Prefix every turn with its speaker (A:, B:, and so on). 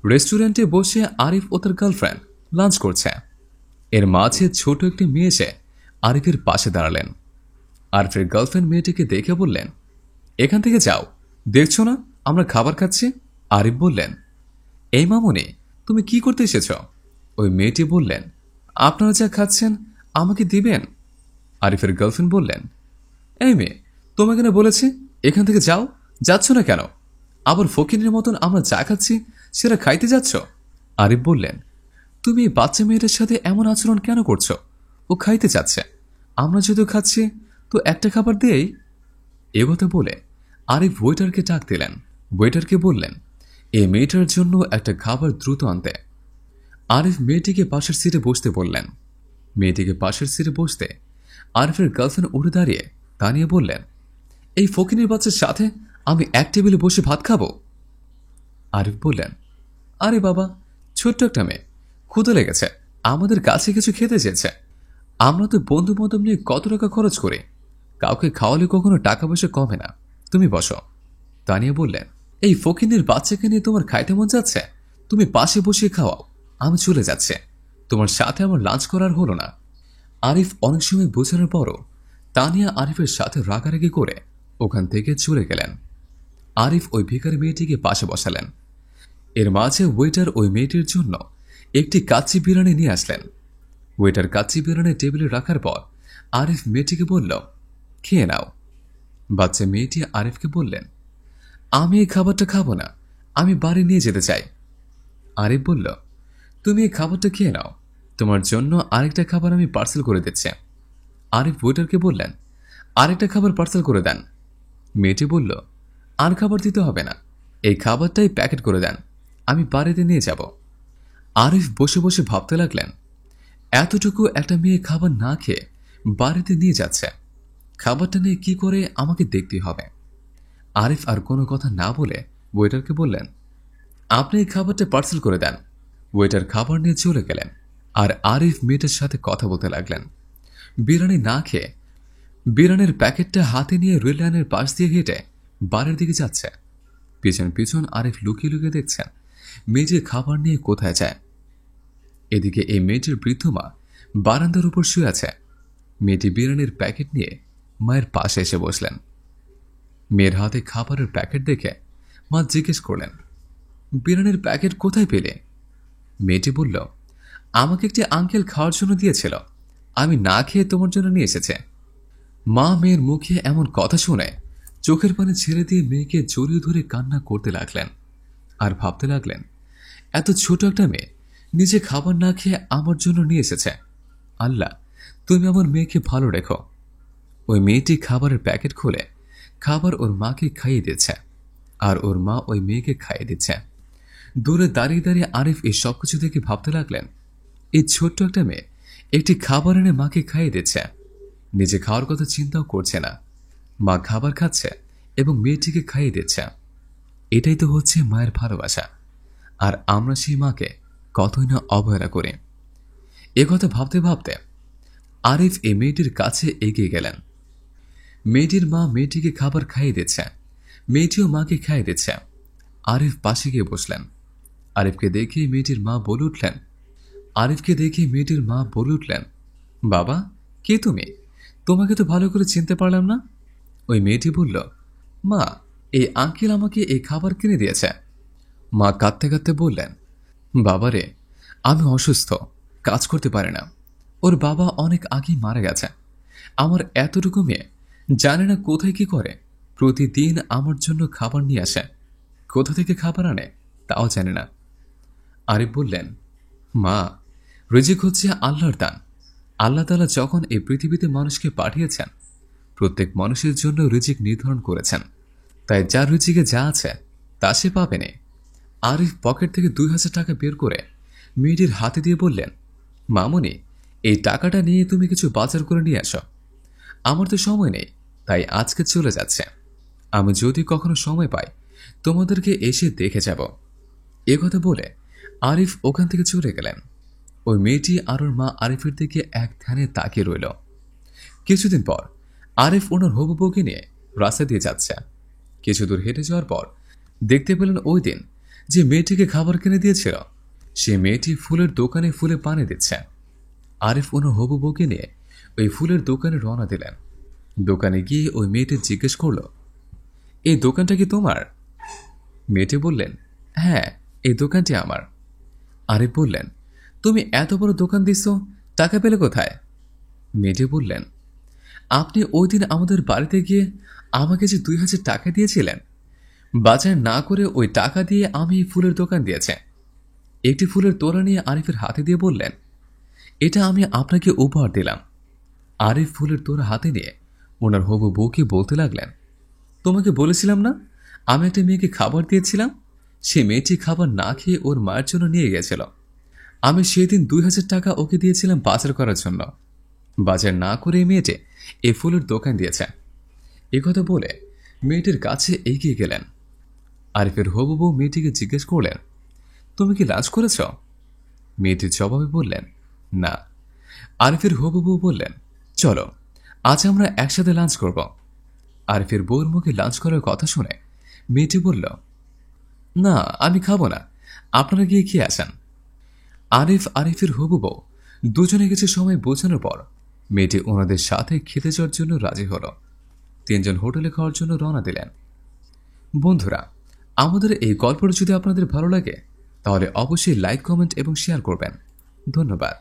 A: রেস্টুরেন্টে বসে আরিফ ও তার গার্লফ্রেন্ড লাঞ্চ করছে। এর মাঝে ছোট একটি মেয়ে এসে আরিফের পাশে দাঁড়ালেন। আরিফের গার্লফ্রেন্ড মেয়েটিকে দেখে বললেন, এখান থেকে যাও, দেখছো না আমরা খাবার খাচ্ছি। আরিফ বললেন, এই মামুনি, তুমি কি করতে এসেছ? ওই মেয়েটি বললেন, আপনারা যা খাচ্ছেন আমাকে দিবেন। আরিফের গার্লফ্রেন্ড বললেন, এই মেয়ে, তোমাকে না বলেছি এখান থেকে যাও, যাচ্ছ না কেন? আবার ফকিরের মতন আমরা যা খাচ্ছি সেটা খাইতে যাচ্ছ? আরিফ বললেন, তুমি এই বাচ্চা মেয়েটার সাথে এমন আচরণ কেন করছো? ও খাইতে চাচ্ছে, আমরা যেহেতু খাচ্ছি তো একটা খাবার দেই। এ কথা বলে আরিফ ওয়েটারকে ডাক দিলেন। ওয়েটারকে বললেন, এই মেয়েটার জন্য একটা খাবার দ্রুত আনতে। আরিফ মেয়েটিকে পাশের সিটে বসতে বললেন। মেয়েটিকে পাশের সিটে বসতে আরিফের গার্লফ্রেন্ড উঠে দাঁড়িয়ে তা নিয়ে বললেন, এই ফকিনের বাচ্চার সাথে আমি এক টেবিলে বসে ভাত খাবো? আরিফ বললেন, আরে বাবা, ছোট্ট একটা মেয়ে, ক্ষুধা লেগেছে, আমাদের কাছে কিছু খেতে চেয়েছে। আমরা তো বন্ধু বান্ধব নিয়ে কত টাকা খরচ করি, কাউকে খাওয়ালে কখনো টাকা পয়সা কমে না। তুমি বসো। তানিয়া বললেন, এই ফকিনের বাচ্চাকে নিয়ে তোমার খাইতে মন যাচ্ছে, তুমি পাশে বসিয়ে খাওয়াও, আমি চলে যাচ্ছে, তোমার সাথে আমার লাঞ্চ করার হলো না। আরিফ অনেক সময় বোঝানোর পরও তানিয়া আরিফের সাথে রাগারাগি করে ওখান থেকে চলে গেলেন। আরিফ ওই ভিখারি মেয়েটিকে পাশে বসালেন। এর মাঝে ওয়েটার ওই মেয়েটির জন্য একটি কাচ্চি বিরিয়ানি নিয়ে আসলেন। ওয়েটার কাচ্চি বিরিয়ানি টেবিলে রাখার পর আরিফ মেয়েটিকে বলল, খেয়ে নাও। বাচ্চা মেয়েটি আরিফকে বললেন, আমি এই খাবারটা খাবো না, আমি বাড়ি নিয়ে যেতে চাই। আরিফ বলল, তুমি এই খাবারটা খেয়ে নাও, তোমার জন্য আরেকটা খাবার আমি পার্সেল করে দিচ্ছি। আরিফ ওয়েটারকে বললেন, আরেকটা খাবার পার্সেল করে দেন। মেয়েটি বলল, আর খাবার দিতে হবে না, এই খাবারটাই প্যাকেট করে দেন, আমি বাড়িতে নিয়ে যাব। আরিফ বসে বসে ভাবতে লাগলেন, এতটুকু একটা মেয়ে খাবার না খেয়ে বাড়িতে নিয়ে যাচ্ছে, খাবারটা নিয়ে কি করে আমাকে দেখতে হবে। আরিফ আর কোনো কথা না বলে ওয়েটারকে বললেন, আপনি এই খাবারটা পার্সেল করে দেন। ওয়েটার খাবার নিয়ে চলে গেলেন আর আরিফ মেয়েটার সাথে কথা বলতে লাগলেন। বিরিয়ানি না খেয়ে বিরিয়ানির প্যাকেটটা হাতে নিয়ে রেল লাইনের পাশ দিয়ে হেঁটে বাড়ির দিকে যাচ্ছে। পিছন পিছন আরিফ লুকিয়ে লুকিয়ে দেখছেন মেয়েটির খাবার নিয়ে কোথায় যায়। এদিকে এই মেয়েটির বৃদ্ধ মা বারান্দার উপর শুয়ে আছে। মেয়েটি বিরিয়ানির প্যাকেট নিয়ে মায়ের পাশে এসে বসলেন। মেয়ের হাতে খাবারের প্যাকেট দেখে মা জিজ্ঞেস করলেন, বিরিয়ানির প্যাকেট কোথায় পেলে? মেয়েটি বলল, আমাকে একটি আঙ্কেল খাওয়ার জন্য দিয়েছিল, আমি না খেয়ে তোমার জন্য নিয়ে এসেছে। মা মেয়ের মুখে এমন কথা শুনে চোখের পানি ছেড়ে দিয়ে মেয়েকে জড়িয়ে ধরে কান্না করতে লাগলেন আর ভাবতে লাগলেন, এত ছোট একটা মেয়ে নিজে খাবার না খেয়ে আমার জন্য নিয়ে এসেছে। আল্লাহ, তুমি আমার মেয়েকে ভালো রেখো। ওই মেয়েটি খাবারের প্যাকেট খুলে খাবার ওর মাকে খাইয়ে দিচ্ছে আর ওর মা ওই মেয়েকে খাইয়ে দিচ্ছে। দূরে দাঁড়িয়ে দাঁড়িয়ে আরিফ এই সবকিছু দেখে ভাবতে লাগলেন, এই ছোট্ট একটা মেয়ে একটি খাবার এনে মাকে খাইয়ে দিচ্ছে, নিজে খাওয়ার কথা চিন্তাও করছে না। মা খাবার খাচ্ছে এবং মেয়েটিকে খাইয়ে দিচ্ছে। এটাই তো হচ্ছে মায়ের ভালোবাসা। আর আমরা সেই মাকে কতই না অবহেলা করি। একথা ভাবতে ভাবতে আরিফ এই মেয়েটির কাছে এগিয়ে গেলেন। মেয়েটির মা মেয়েটিকে খাবার খাইয়ে দিচ্ছে, মেয়েটিও মাকে খাইয়ে দিচ্ছে। আরিফ পাশে গিয়ে বসলেন। আরিফকে দেখে মেয়েটির মা বলে উঠলেন, বাবা, কে তুমি? তোমাকে তো ভালো করে চিনতে পারলাম না। ওই মেয়েটি বলল, মা, এই আঙ্কেল আমাকে এই খাবার কিনে দিয়েছে। মা কাঁদতে কাঁদতে বললেন, বাবারে, আমি অসুস্থ, কাজ করতে পারি না, ওর বাবা অনেক আগেই মারা গেছে। আমার এতটুকু মেয়ে জানে না কোথায় কি করে, প্রতিদিন আমার জন্য খাবার নিয়ে আসে, কোথা থেকে খাবার আনে তাও জানে না। আরিফ বললেন, মা, রিজিক হচ্ছে আল্লাহর দান। আল্লাহ তাআলা যখন এই পৃথিবীতে মানুষকে পাঠিয়েছেন, প্রত্যেক মানুষের জন্য রিজিক নির্ধারণ করেছেন, তাই যার রিজিকে যা আছে তা সে পাবেনি। আরিফ পকেট থেকে 2000 টাকা বের করে মেয়েটির হাতে দিয়ে বললেন, মামুনি, এই টাকাটা নিয়ে তুমি কিছু বাজার করে নিয়ে আসো। আমার তো সময় নেই, তাই আজকে চলে যাচ্ছে। আমি যদি কখনো সময় পাই তোমাদেরকে এসে দেখে যাব। একথা বলে আরিফ ওখান থেকে চলে গেলেন। ওই মেয়েটি আর ওর মা আরিফের দিকে এক ধ্যানে তাকিয়ে রইল। কিছুদিন পর আরিফ ওনার হবু বউকে নিয়ে রাস্তা দিয়ে যাচ্ছে। কিছু দূর হেঁটে যাওয়ার পর দেখতে পেলেন ওই দিন যে মেয়েটিকে খাবার কিনে দিয়েছিল সে মেয়েটি ফুলের দোকানে ফুলে পানি দিচ্ছে। আরিফ ওনার হবু বউকে নিয়ে ওই ফুলের দোকানে রওনা দিলেন। দোকানে গিয়ে ওই মেয়েটি জিজ্ঞেস করল, এই দোকানটা কি তোমার? মেয়েটি বললেন, হ্যাঁ, এই দোকানটি আমার। আরিফ বললেন, তুমি এত বড় দোকান দিচ্ছ, টাকা পেলে কোথায়? মেয়েটি বললেন, আপনি ওই দিন আমাদের বাড়িতে গিয়ে আমাকে যে 2000 টাকা দিয়েছিলেন, বাজার না করে ওই টাকা দিয়ে আমি এই ফুলের দোকান দিয়েছে। একটি ফুলের তোড়া নিয়ে আরিফের হাতে দিয়ে বললেন, এটা আমি আপনাকে উপহার দিলাম। আরিফ ফুলের তোড়া হাতে নিয়ে ওনার হবু বউকে বলতে লাগলেন, তোমাকে বলেছিলাম না আমি একটা মেয়েকে খাবার দিয়েছিলাম, সে মেয়েটি খাবার না খেয়ে ওর মায়ের জন্য নিয়ে গেছিল। আমি সেদিন 2000 টাকা ওকে দিয়েছিলাম বাজার করার জন্য। বাজার না করে মেয়েটি এই ফুলের দোকান দিয়েছে। একথা বলে মেয়েটির কাছে এগিয়ে গেলেন। আরিফের হবু বউ মেয়েটিকে জিজ্ঞেস করলেন, তুমি কি লাঞ্চ করেছ? মেয়েটির জবাবে বললেন, না। আরিফের হবু বউ বললেন, চলো আজ আমরা একসাথে লাঞ্চ করব। আরিফের বউর মুখে লাঞ্চ করার কথা শুনে মেয়েটি বলল, না আমি খাবো না, আপনারা গিয়ে খেয়ে আসেন। আরিফের হবু বউ দুজনে কিছু সময় বোঝানোর পর মেয়েটি ওনাদের সাথে খেতে যাওয়ার জন্য রাজি হল। তিনজন হোটেলে খাওয়ার জন্য রওনা দিলেন। বন্ধুরা, আমাদের এই গল্পটা যদি আপনাদের ভালো লাগে তাহলে অবশ্যই লাইক, কমেন্ট এবং শেয়ার করবেন। ধন্যবাদ।